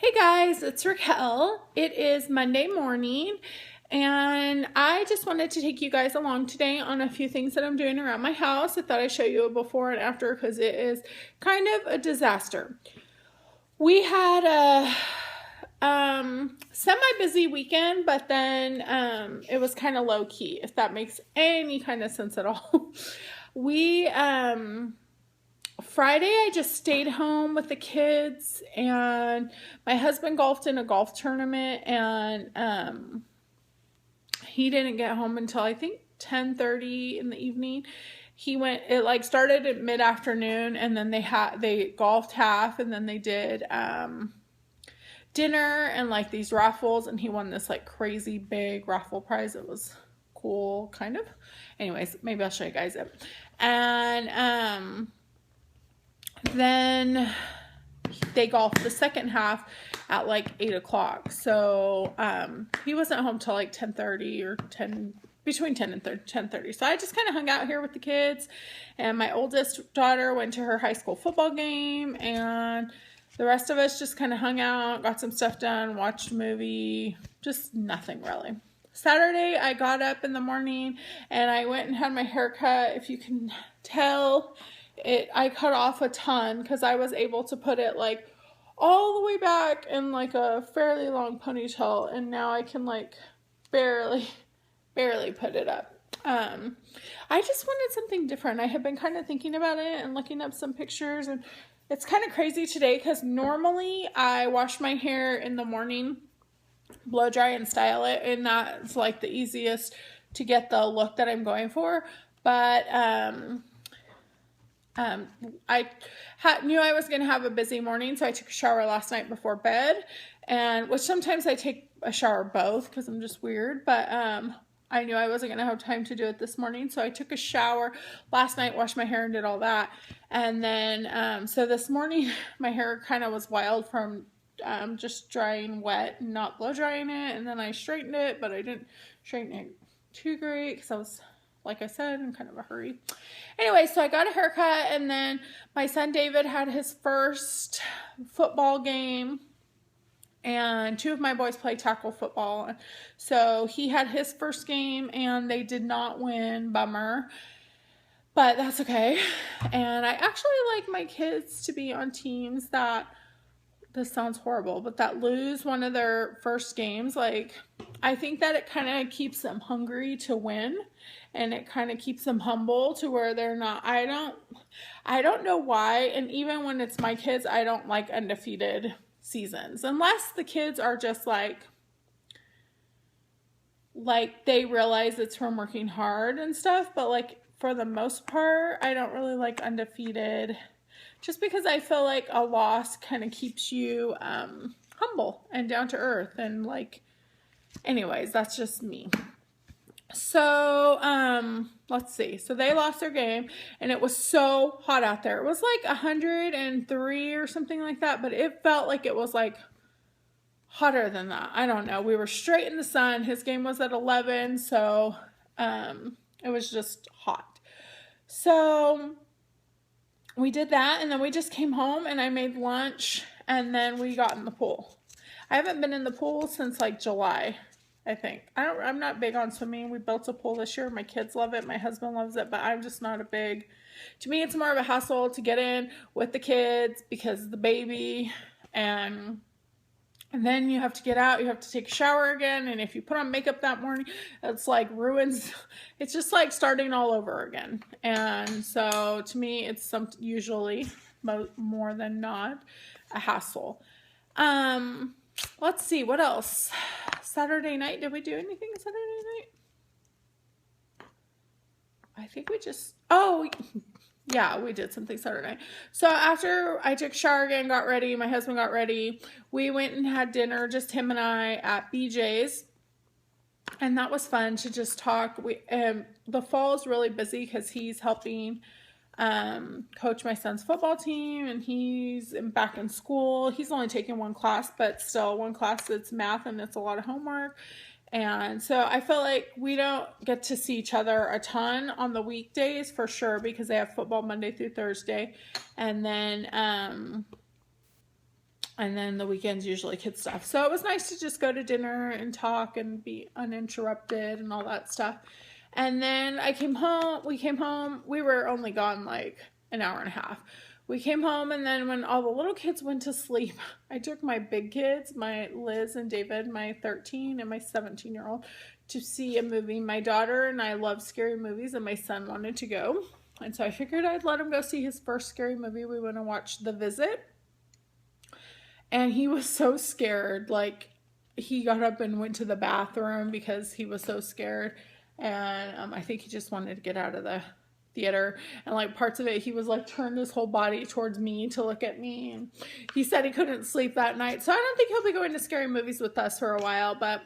Hey guys, it's Raquel. It is Monday morning, and I just wanted to take you guys along today on a few things that I'm doing around my house. I thought I'd show you a before and after because it is kind of a disaster. We had a semi-busy weekend, but then it was kind of low key, if that makes any kind of sense at all. We Friday, I just stayed home with the kids, and my husband golfed in a golf tournament, and he didn't get home until I think 10:30 in the evening. It like started at mid-afternoon, and then they golfed half, and then they did dinner and like these raffles, and he won this like crazy big raffle prize. It was cool, kind of. Anyways, maybe I'll show you guys it. And then they golfed the second half at like 8 o'clock. So he wasn't home till like 10:30 or between 10 and 10:30. So I just kind of hung out here with the kids, and my oldest daughter went to her high school football game, and the rest of us just kind of hung out, got some stuff done, watched a movie, just nothing really. Saturday, I got up in the morning and I went and had my hair cut. If you can tell, I cut off a ton because I was able to put it like all the way back in like a fairly long ponytail, and now I can like barely put it up. I just wanted something different. I had been kind of thinking about it and looking up some pictures, and it's kind of crazy today because normally I wash my hair in the morning, blow dry and style it, and that's like the easiest to get the look that I'm going for. But I knew I was going to have a busy morning, so I took a shower last night before bed, and which sometimes I take a shower both because I'm just weird, but I knew I wasn't going to have time to do it this morning, so I took a shower last night, washed my hair, and did all that. And then so this morning my hair kind of was wild from just drying wet and not blow drying it, and then I straightened it, but I didn't straighten it too great because I was, like I said, in kind of a hurry. Anyway, so I got a haircut, and then my son David had his first football game, and two of my boys play tackle football. So he had his first game, and they did not win. Bummer. But that's okay. And I actually like my kids to be on teams that, this sounds horrible, but that lose one of their first games. Like, I think that it kind of keeps them hungry to win, and it kind of keeps them humble to where they're not, I don't know why. And even when it's my kids, I don't like undefeated seasons unless the kids are just like they realize it's from working hard and stuff. But like for the most part, I don't really like undefeated, just because I feel like a loss kind of keeps you humble and down to earth, and like, anyways, that's just me. So let's see. So they lost their game, and it was so hot out there. It was like 103 or something like that, but it felt like it was like hotter than that. I don't know. We were straight in the sun. His game was at 11, so it was just hot. So we did that, and then we just came home, and I made lunch, and then we got in the pool. I haven't been in the pool since like July, I think. I'm not big on swimming. We built a pool this year. My kids love it. My husband loves it, but I'm just not to me, it's more of a hassle to get in with the kids because of the baby, and then you have to get out, you have to take a shower again, and if you put on makeup that morning, it's like ruins, it's just like starting all over again. And so to me, it's usually more than not a hassle. Let's see, what else? Saturday night, did we do anything Saturday night? I think we just, yeah, we did something Saturday night. So after I took a shower again, got ready, my husband got ready, we went and had dinner, just him and I, at BJ's. And that was fun to just talk. The fall is really busy because he's helping coach my son's football team, and he's back in school. He's only taking one class, but still one class that's math, and it's a lot of homework. And so I feel like we don't get to see each other a ton on the weekdays for sure, because they have football Monday through Thursday. And then And then the weekends usually kid stuff. So it was nice to just go to dinner and talk and be uninterrupted and all that stuff. And then we came home. We were only gone like an hour and a half. We came home, and then when all the little kids went to sleep, I took my big kids, my Liz and David, my 13 and my 17-year-old, to see a movie. My daughter and I love scary movies, and my son wanted to go. And so I figured I'd let him go see his first scary movie. We went to watch The Visit. And he was so scared. Like, he got up and went to the bathroom because he was so scared. And I think he just wanted to get out of the theater. And like parts of it, he was like turned his whole body towards me to look at me. And he said he couldn't sleep that night. So I don't think he'll be going to scary movies with us for a while. But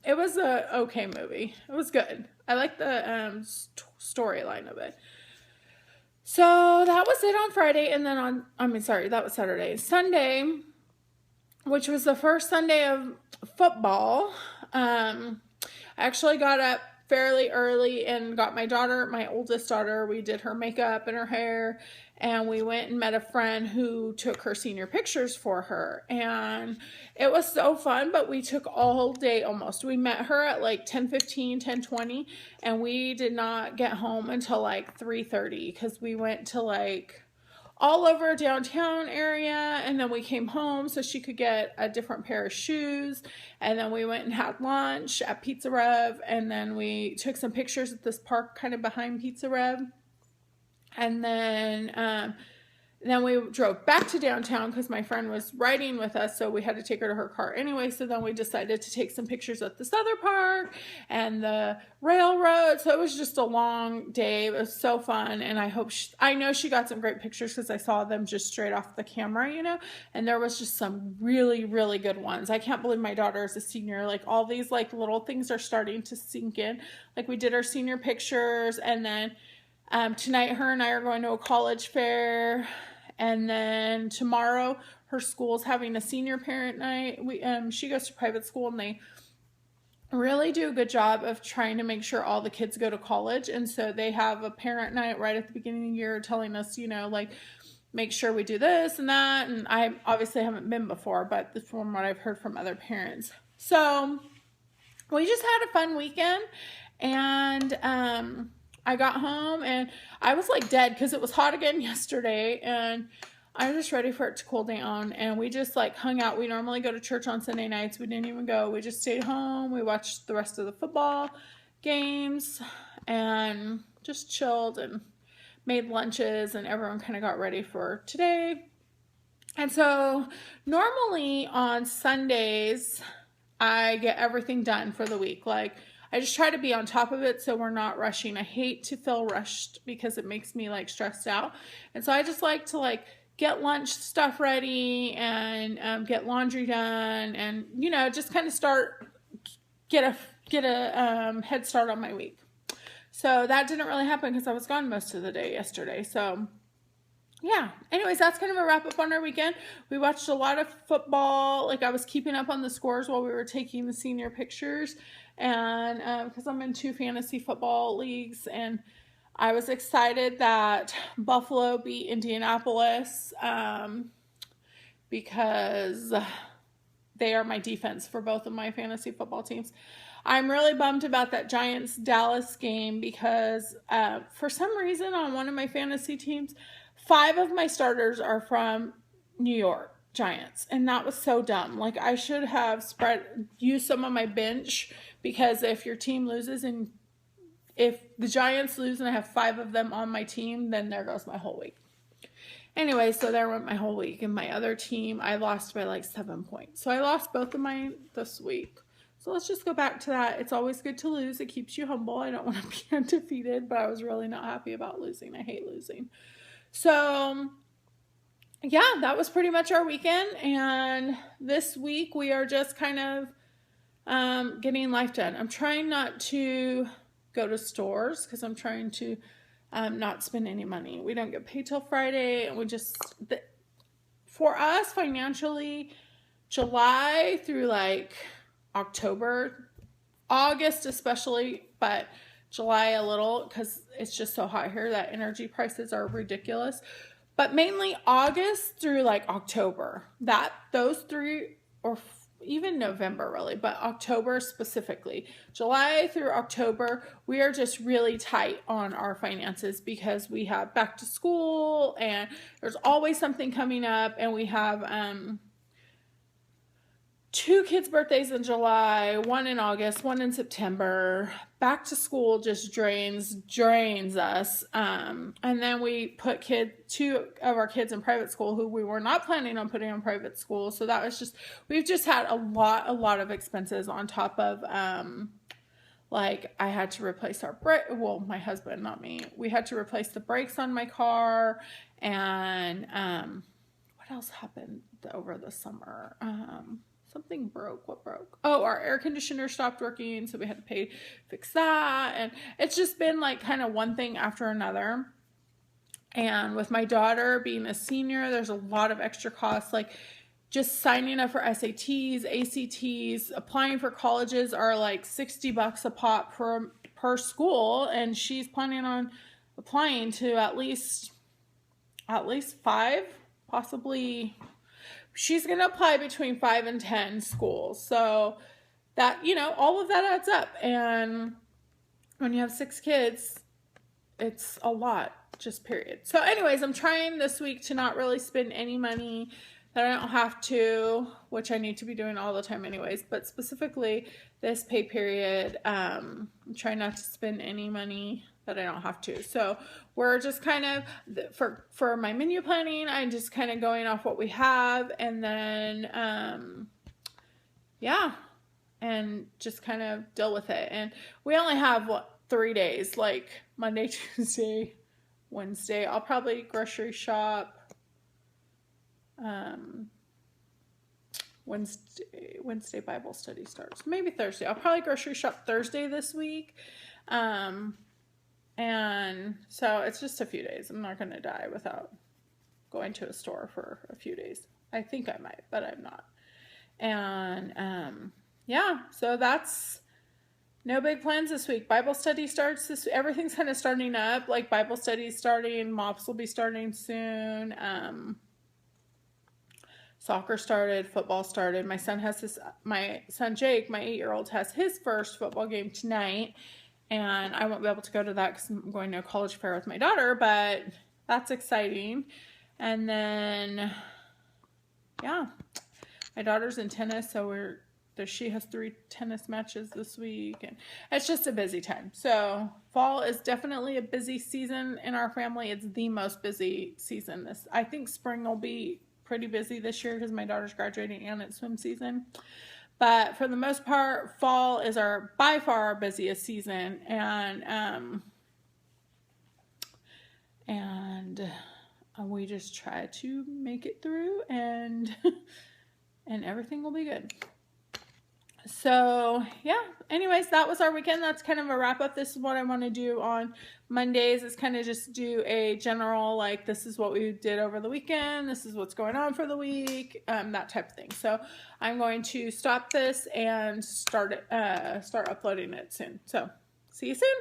it was a okay movie. It was good. I like the storyline of it. So that was it on Friday, and then that was Saturday. Sunday, which was the first Sunday of football, I actually got up fairly early and got my oldest daughter, we did her makeup and her hair, and we went and met a friend who took her senior pictures for her. And it was so fun, but we took all day almost. We met her at like 10:15, 10:20, and we did not get home until like 3:30 because we went to like all over downtown area, and then we came home so she could get a different pair of shoes, and then we went and had lunch at Pizza Rev, and then we took some pictures at this park kind of behind Pizza Rev, and then we drove back to downtown because my friend was riding with us, so we had to take her to her car anyway. So then we decided to take some pictures at this other park and the railroad. So it was just a long day. It was so fun, and I know she got some great pictures because I saw them just straight off the camera, and there was just some really, really good ones. I can't believe my daughter is a senior. Like, all these like little things are starting to sink in. Like, we did our senior pictures, and then tonight her and I are going to a college fair. And then tomorrow, her school's having a senior parent night. She goes to private school, and they really do a good job of trying to make sure all the kids go to college. And so they have a parent night right at the beginning of the year telling us, like, make sure we do this and that. And I obviously haven't been before, but from what I've heard from other parents. So we just had a fun weekend, and I got home and I was like dead because it was hot again yesterday, and I was just ready for it to cool down, and we just like hung out. We normally go to church on Sunday nights. We didn't even go. We just stayed home. We watched the rest of the football games and just chilled and made lunches, and everyone kind of got ready for today. And so normally on Sundays, I get everything done for the week. Like, I just try to be on top of it so we're not rushing. I hate to feel rushed because it makes me like stressed out. And so I just like to like get lunch stuff ready and get laundry done, and just kind of get a head start on my week. So that didn't really happen because I was gone most of the day yesterday. So yeah, anyways, that's kind of a wrap up on our weekend. We watched a lot of football. Like, I was keeping up on the scores while we were taking the senior pictures, and because I'm in 2 fantasy football leagues, and I was excited that Buffalo beat Indianapolis because they are my defense for both of my fantasy football teams. I'm really bummed about that Giants-Dallas game because for some reason on one of my fantasy teams, 5 of my starters are from New York Giants, and that was so dumb. Like, I should have used some of my bench, because if your team loses and if the Giants lose and I have 5 of them on my team, then there goes my whole week. Anyway, so there went my whole week. And my other team, I lost by like 7 points. So I lost both of mine this week. So let's just go back to that. It's always good to lose. It keeps you humble. I don't want to be undefeated, but I was really not happy about losing. I hate losing. So yeah, that was pretty much our weekend. And this week we are just kind of getting life done. I'm trying not to go to stores because I'm trying to not spend any money. We don't get paid till Friday, and for us financially, July through like October, August especially, but July a little because it's just so hot here that energy prices are ridiculous. but mainly August through like October. Those three, or even November really, but October specifically. July through October, we are just really tight on our finances because we have back to school and there's always something coming up, and we have 2 kids' birthdays in July, 1 in August, 1 in September. Back to school just drains us. And then we put 2 of our kids in private school who we were not planning on putting in private school. So that was we've just had a lot of expenses on top of, like I had to replace our brake. Well, my husband, not me. We had to replace the brakes on my car. And what else happened over the summer? Something broke. What broke? Oh, our air conditioner stopped working, so we had to fix that. And it's just been like kind of one thing after another. And with my daughter being a senior, there's a lot of extra costs, like just signing up for SATs, ACTs, applying for colleges are like $60 a pop per school, and she's planning on applying to at least 5, possibly. She's going to apply between 5 and 10 schools. So that, all of that adds up. And when you have 6 kids, it's a lot, just period. So anyways, I'm trying this week to not really spend any money that I don't have to, which I need to be doing all the time anyways. But specifically this pay period, I'm trying not to spend any money that I don't have to. So we're just kind of, for my menu planning, I'm just kind of going off what we have, and then, yeah, and just kind of deal with it. And we only have, 3 days, like Monday, Tuesday, Wednesday. I'll probably grocery shop, Wednesday Bible study starts. Maybe Thursday. I'll probably grocery shop Thursday this week. And so it's just a few days. I'm not going to die without going to a store for a few days. I think I might, but I'm not. And, yeah, so that's no big plans this week. Bible study starts everything's kind of starting up, like Bible study starting, MOPS will be starting soon. Soccer started, football started. My son Jake, my 8-year-old, has his first football game tonight. And I won't be able to go to that because I'm going to a college fair with my daughter, but that's exciting. And then, yeah, my daughter's in tennis, so she has 3 tennis matches this week, and it's just a busy time. So fall is definitely a busy season in our family. It's the most busy season. I think spring will be pretty busy this year because my daughter's graduating and it's swim season. But for the most part, fall is by far our busiest season, and we just try to make it through, and everything will be good. So, yeah, anyways, that was our weekend. That's kind of a wrap up. This is what I want to do on Mondays, is kind of just do a general, like, this is what we did over the weekend, this is what's going on for the week, that type of thing. So I'm going to stop this and start uploading it soon. So see you soon.